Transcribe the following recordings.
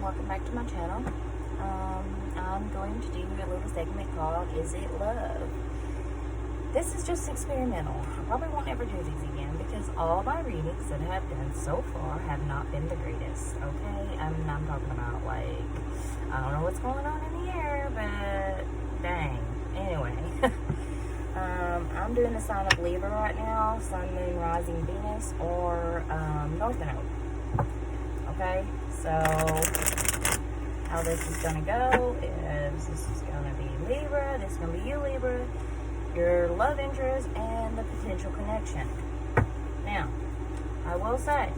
welcome back to my channel. I'm going to do a little segment called Is It Love? This is just experimental. I probably won't ever do these again because all my readings that I have done so far have not been the greatest, okay? I'm talking about, like, I don't know what's going on in the air, but dang. Anyway, I'm doing the sign of Libra right now, Sun, Moon, Rising, Venus, or North Node. Okay, so how this is going to go is this is going to be Libra, this is going to be you, Libra, your love interest, and the potential connection. Now, I will say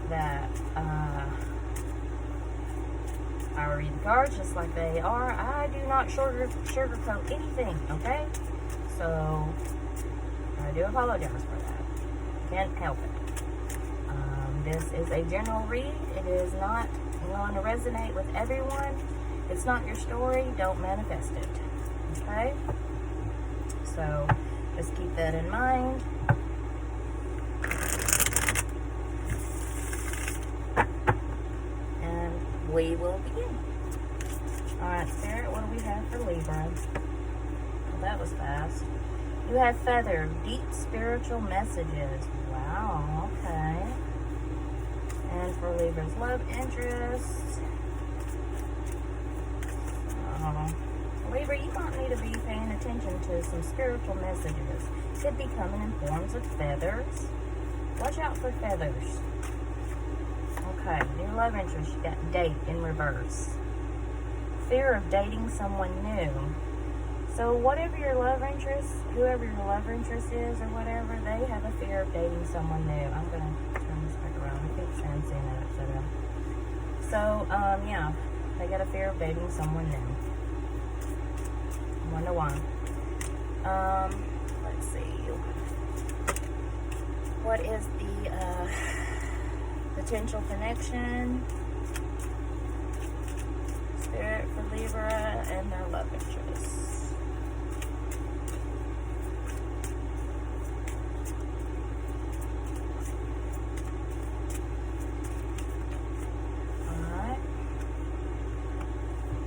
that I read the cards just like they are. I do not sugarcoat anything, okay? So, I do apologize for that. Can't help it. This is a general read. It is not going to resonate with everyone. It's not your story. Don't manifest it. Okay? So, just keep that in mind. And we will begin. Alright, Spirit, what do we have for Libra? Well, that was fast. You have feather, deep spiritual messages. Wow, okay. And for Libra's love interest, Libra, you might need to be paying attention to some spiritual messages. Could be coming in forms of feathers. Watch out for feathers. Okay, your love interest, you got date in reverse. Fear of dating someone new. So whatever your love interest, whoever your love interest is or whatever, they have a fear of dating someone new. I'm going to turn this back around. I keep saying that upside down. So, yeah, they got a fear of dating someone new. Wonder why. Let's see. What is the potential connection? Spirit for Libra and their love interests.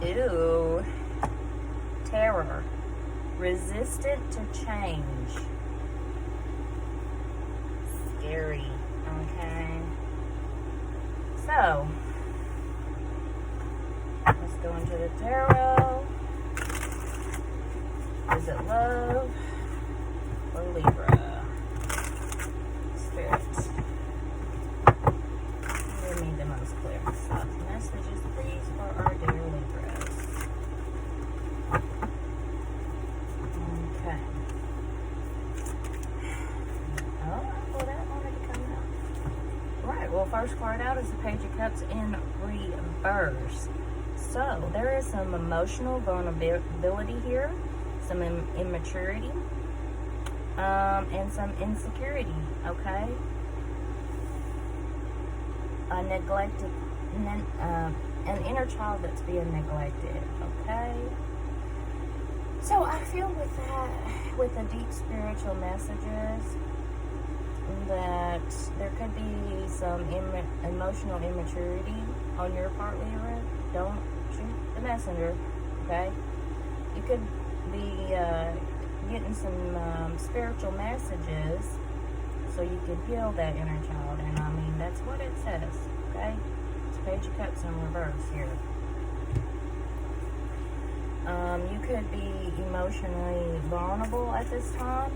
Ew. Terror. Resistant to change. Scary. Okay. So, let's go into the tarot. Is it love or Libra? Spirit. Give me the most clear messages, please, for our dear Libras. Okay. Oh, well, that wanted to come out. Right, well, first card out is the Page of Cups in reverse. So, there is some emotional vulnerability here, some immaturity, and some insecurity, okay? A neglected, an inner child that's being neglected, okay? So I feel with that, with the deep spiritual messages, that there could be some emotional immaturity on your part, Libra. Don't shoot the messenger, okay? You could be getting some spiritual messages so you can heal that inner child, and I mean, that's what it says, okay? It's Page of Cups in reverse here. You could be emotionally vulnerable at this time.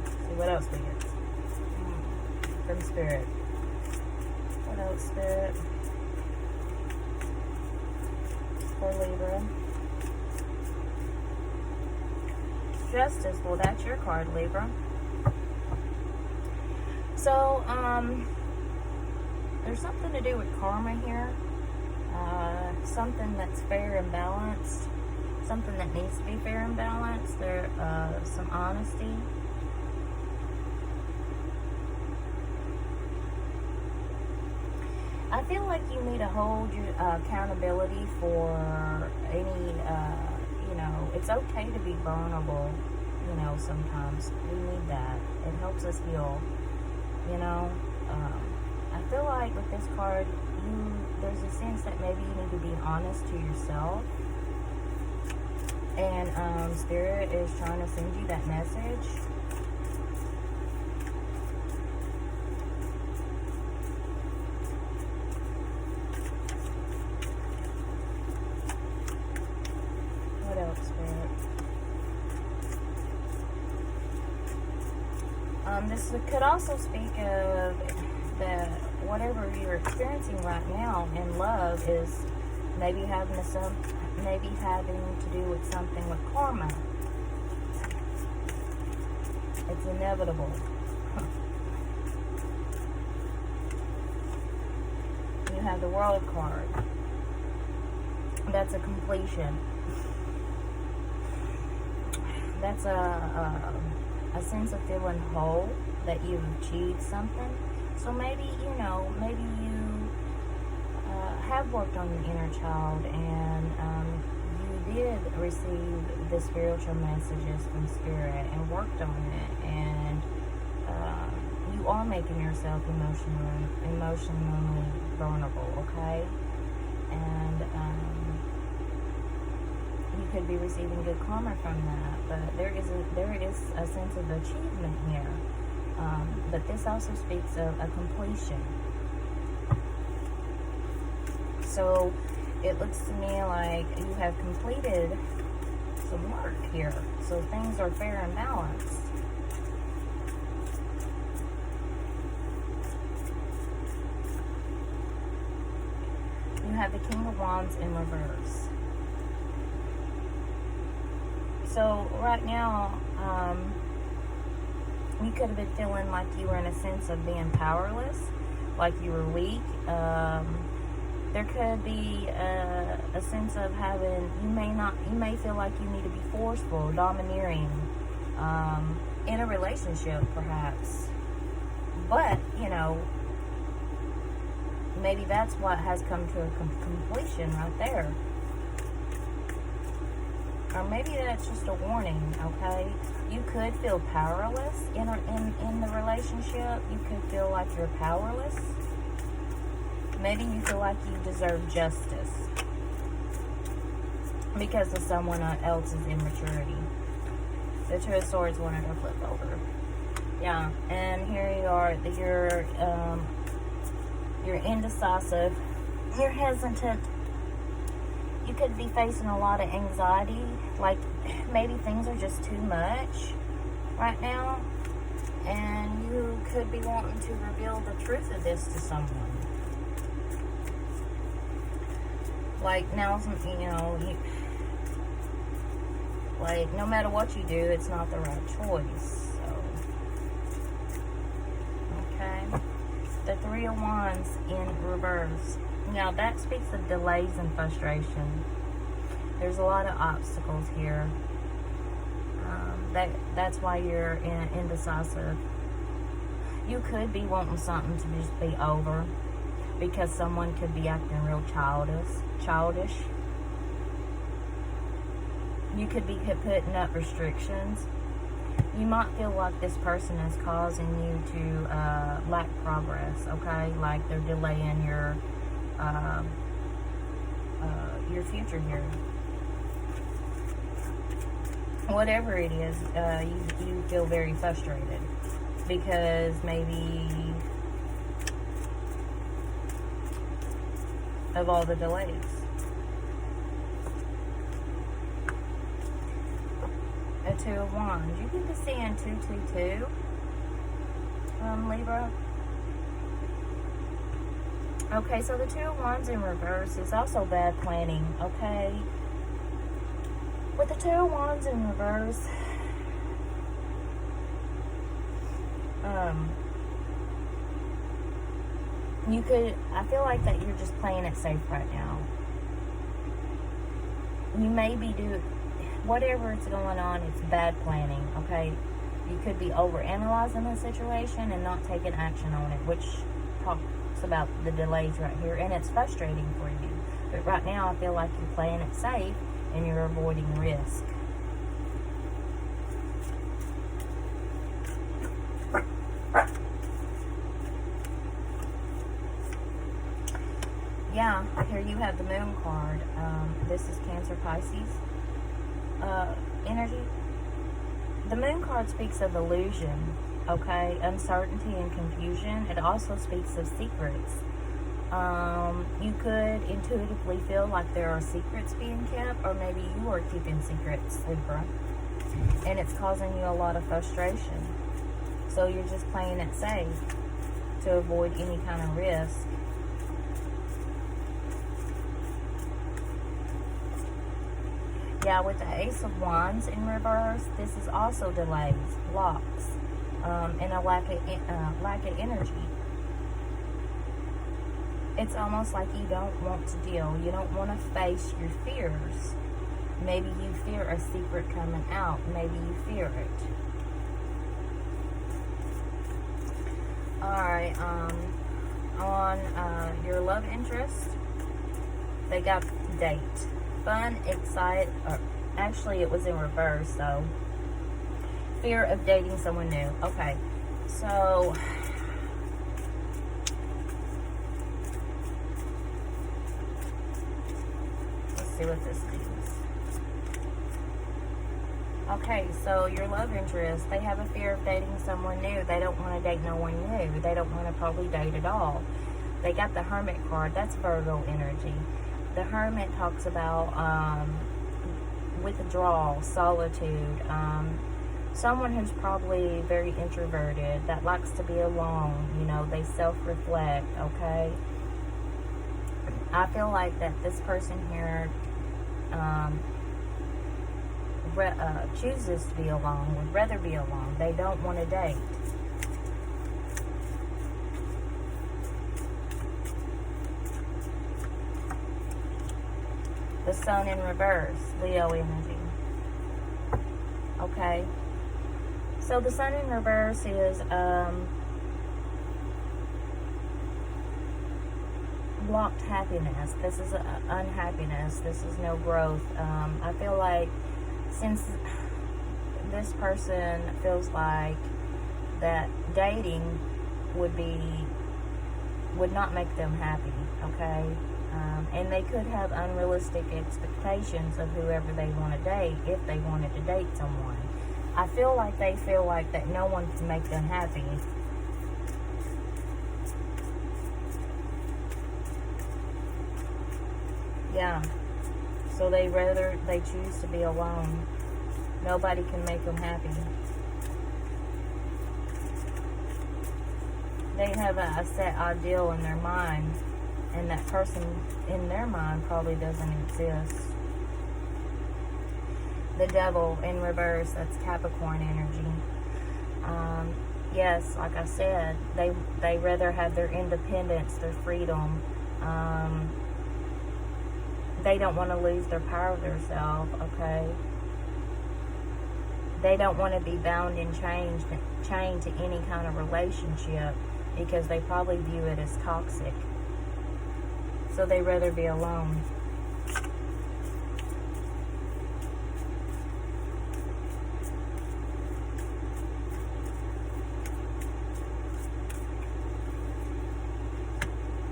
See what else we get from Spirit. What else, Spirit? For Libra. Justice. Well, that's your card, Libra. So, there's something to do with karma here. Something that's fair and balanced. Something that needs to be fair and balanced. There, some honesty. I feel like you need to hold your accountability for any, you know, it's okay to be vulnerable, you know, sometimes. We need that. It helps us heal, you know. I feel like with this card, there's a sense that maybe you need to be honest to yourself. And Spirit is trying to send you that message. What else, Spirit? This could also speak of that whatever you're experiencing right now in love is maybe having to do with something with karma. It's inevitable. You have the World card. That's a completion. That's a sense of feeling whole, that you've achieved something. So maybe, maybe you have worked on your inner child, and you did receive the spiritual messages from Spirit and worked on it, and you are making yourself emotionally vulnerable, okay? And you could be receiving good karma from that, but there is a sense of achievement here. But this also speaks of a completion. So it looks to me like you have completed some work here. So things are fair and balanced. You have the King of Wands in reverse. So right now, you could have been feeling like you were in a sense of being powerless, like you were weak. There could be a sense of having, you may feel like you need to be forceful, domineering, in a relationship perhaps. But, maybe that's what has come to a completion right there. Or maybe that's just a warning, okay? You could feel powerless in the relationship. You could feel like you're powerless. Maybe you feel like you deserve justice because of someone else's immaturity. The Two of Swords wanted to flip over. Yeah, and here you are. You're indecisive. You're hesitant. You could be facing a lot of anxiety. Like maybe things are just too much right now. And you could be wanting to reveal the truth of this to someone. Like now, like no matter what you do, it's not the right choice. So, okay. The Three of Wands in reverse. Now that speaks of delays and frustration. There's a lot of obstacles here. That's why you're indecisive. You could be wanting something to just be over because someone could be acting real childish. You could be putting up restrictions. You might feel like this person is causing you to lack progress, okay? Like they're delaying your future here. Whatever it is, you feel very frustrated because maybe of all the delays. A Two of Wands. You could be seeing 222, Libra. Okay, so the Two of Wands in reverse is also bad planning, okay? With the Two of Wands in reverse, I feel like that you're just playing it safe right now. You may be whatever is going on, it's bad planning, okay? You could be overanalyzing the situation and not taking action on it, which talks about the delays right here, and it's frustrating for you. But right now, I feel like you're playing it safe and you're avoiding risk. yeah, here you have the Moon card. This is Cancer Pisces energy. The Moon card speaks of illusion, okay, uncertainty and confusion. It also speaks of secrets. You could intuitively feel like there are secrets being kept, or maybe you are keeping secrets, Libra, and it's causing you a lot of frustration. So you're just playing it safe to avoid any kind of risk. Yeah, with the Ace of Wands in reverse, this is also delays, blocks, and a lack of energy. It's almost like you don't want to deal. You don't want to face your fears. Maybe you fear a secret coming out. Maybe you fear it. Alright, on your love interest, they got date. Fun, excited, or actually it was in reverse, so fear of dating someone new. Okay, so let's see what this means. Okay, so your love interest, they have a fear of dating someone new. They don't want to date no one new. They don't want to probably date at all. They got the Hermit card. That's Virgo energy. The Hermit talks about withdrawal, solitude, someone who's probably very introverted, that likes to be alone, you know, they self-reflect, okay? I feel like that this person here chooses to be alone, would rather be alone. They don't want to date. The Sun in reverse, Leo energy. Okay. So the Sun in reverse is blocked happiness. This is unhappiness. This is no growth. I feel like since this person feels like that dating would not make them happy, okay? And they could have unrealistic expectations of whoever they want to date if they wanted to date someone. I feel like they feel like that no one can make them happy. Yeah. So they choose to be alone. Nobody can make them happy. They have a set ideal in their mind, and that person in their mind probably doesn't exist. The Devil in reverse, that's Capricorn energy. Yes, like I said, they rather have their independence, their freedom. They don't want to lose their power of themselves, okay? They don't want to be bound and chained to any kind of relationship because they probably view it as toxic. So they rather be alone.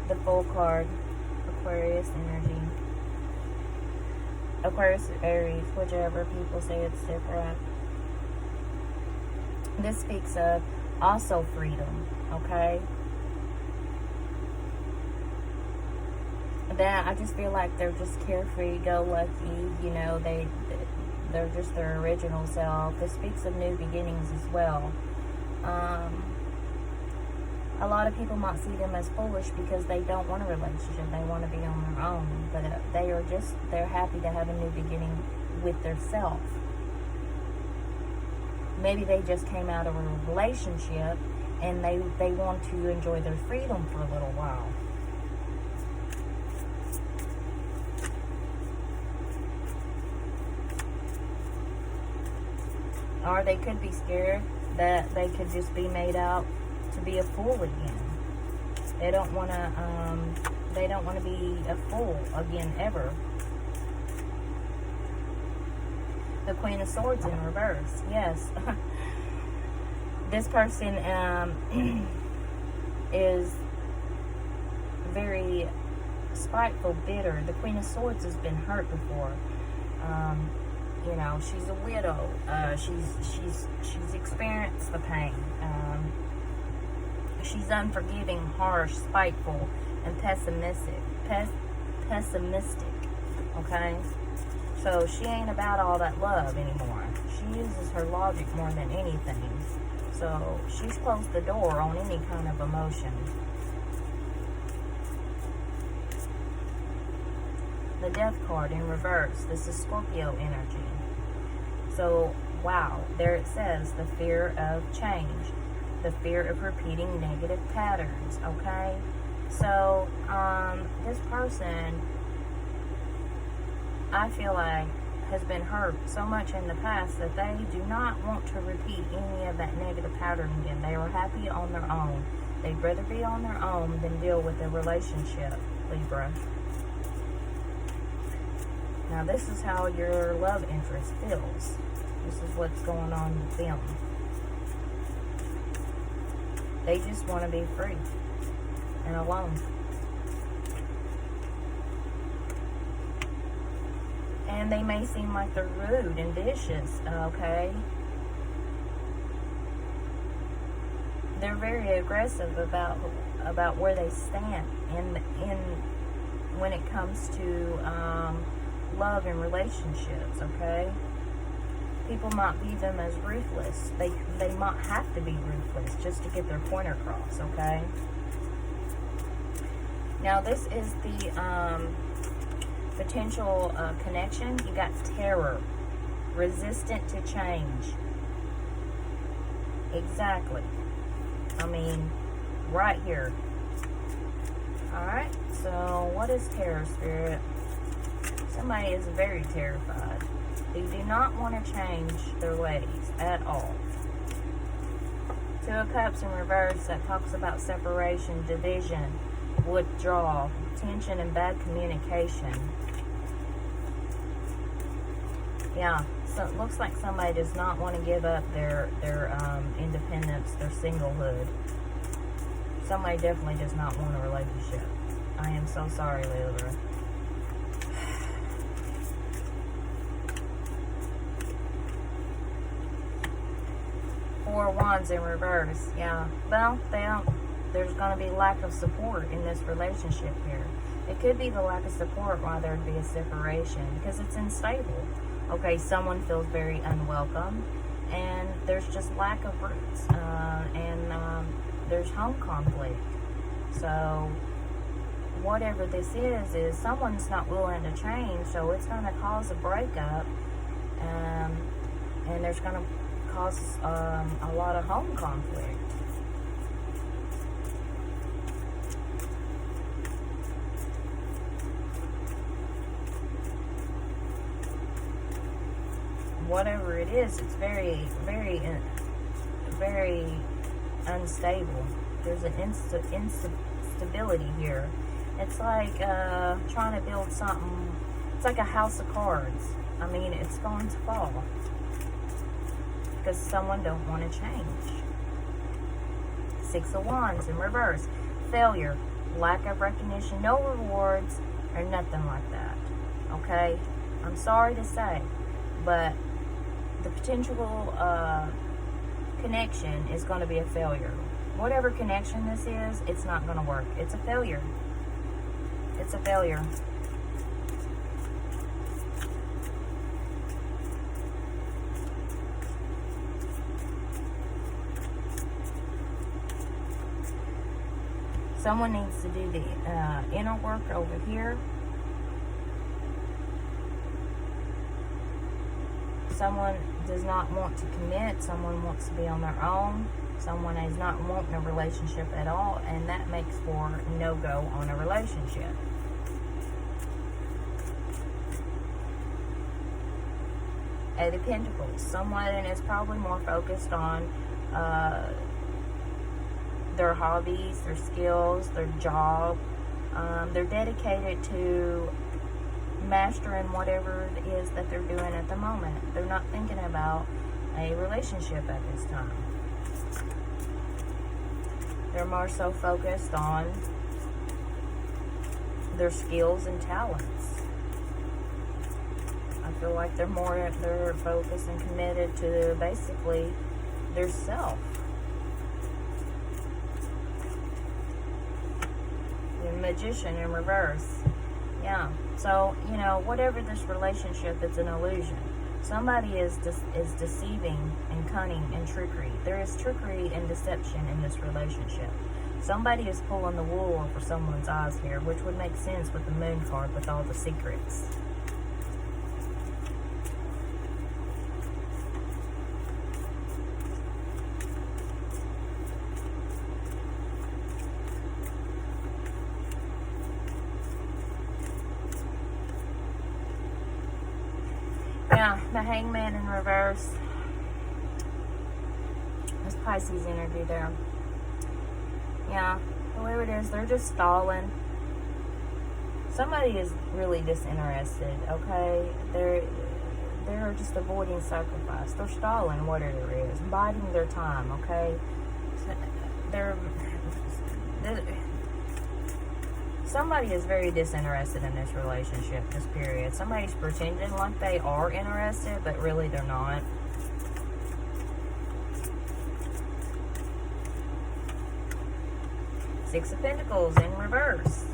The Fool card, Aquarius energy. Aquarius, Aries, whichever people say it's different. This speaks of also freedom, okay? That I just feel like they're just carefree, go lucky, you know, they're just their original self. This speaks of new beginnings as well. A lot of people might see them as foolish because they don't want a relationship. They want to be on their own. But they're happy to have a new beginning with their self. Maybe they just came out of a relationship and they want to enjoy their freedom for a little while. Or they could be scared that they could just be made out to be a fool again. They don't want to be a fool again ever. The Queen of Swords in reverse. Yes. This person is very spiteful, bitter. The Queen of Swords has been hurt before. You know, she's a widow. She's experienced the pain. She's unforgiving, harsh, spiteful, and pessimistic. Okay? So she ain't about all that love anymore. She uses her logic more than anything. So she's closed the door on any kind of emotion. The Death card in reverse. This is Scorpio energy. So, wow, there it says the fear of change, the fear of repeating negative patterns, okay? So, this person, I feel like, has been hurt so much in the past that they do not want to repeat any of that negative pattern again. They are happy on their own. They'd rather be on their own than deal with a relationship, Libra. Now, this is how your love interest feels. This is what's going on with them. They just want to be free and alone. And they may seem like they're rude and vicious, okay? They're very aggressive about where they stand in when it comes to love and relationships, okay? People might view them as ruthless. They might have to be ruthless just to get their point across, okay? Now, this is the potential connection. You got terror, resistant to change. Exactly. I mean, right here. Alright, so what is terror, Spirit? Somebody is very terrified. They do not want to change their ways at all. Two of Cups in reverse, that talks about separation, division, withdrawal, tension, and bad communication. Yeah, so it looks like somebody does not want to give up their independence, their singlehood. Somebody definitely does not want a relationship. I am so sorry, Libra. Four of Wands in reverse. Yeah, well, there's going to be lack of support in this relationship here. It could be the lack of support why there'd be a separation, because it's unstable. Okay, someone feels very unwelcome, and there's just lack of roots, and there's home conflict. So whatever this is someone's not willing to change, so it's going to cause a breakup, and there's going to cause a lot of home conflict. Whatever it is, it's very, very, very unstable. There's an instability here. It's like trying to build something. It's like a house of cards. I mean, it's going to fall because someone don't want to change. Six of Wands in reverse. Failure, lack of recognition, no rewards, or nothing like that. Okay? I'm sorry to say, but the potential connection is going to be a failure. Whatever connection this is, it's not going to work. It's a failure. It's a failure. Someone needs to do the inner work over here. Someone does not want to commit. Someone wants to be on their own. Someone is not wanting a relationship at all, and that makes for no-go on a relationship. Eight of Pentacles. Someone is probably more focused on their hobbies, their skills, their job. They're dedicated to mastering whatever it is that they're doing at the moment. They're not thinking about a relationship at this time. They're more so focused on their skills and talents. I feel like they're focused and committed to basically their self. The Magician in reverse. Yeah. So, you know, whatever this relationship, it's an illusion. Somebody is deceiving and cunning and trickery. There is trickery and deception in this relationship. Somebody is pulling the wool over someone's eyes here, which would make sense with the Moon card with all the secrets. Yeah, the Hangman in reverse. There's Pisces energy there. Yeah, whoever it is, they're just stalling. Somebody is really disinterested, okay? They're just avoiding sacrifice. They're stalling, whatever it is, biding their time, okay? Somebody is very disinterested in this relationship, this period. Somebody's pretending like they are interested, but really they're not. Six of Pentacles in reverse.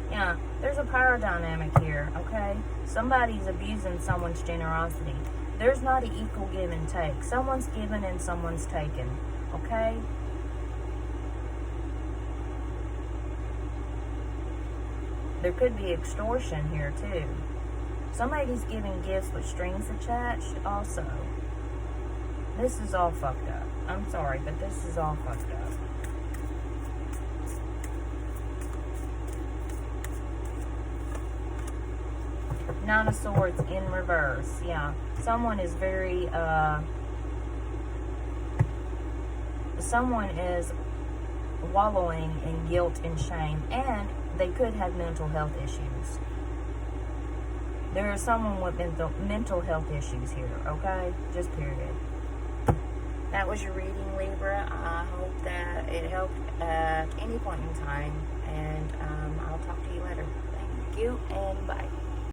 Yeah, there's a power dynamic here, okay? Somebody's abusing someone's generosity. There's not an equal give and take. Someone's given and someone's taken, okay? There could be extortion here, too. Somebody's giving gifts with strings attached, also. This is all fucked up. I'm sorry, but this is all fucked up. Nine of Swords in reverse. Yeah. Someone is very, someone is wallowing in guilt and shame, and they could have mental health issues. There is someone with mental health issues here, okay? Just period. That was your reading, Libra. I hope that it helped at any point in time, and I'll talk to you later. Thank you, and bye.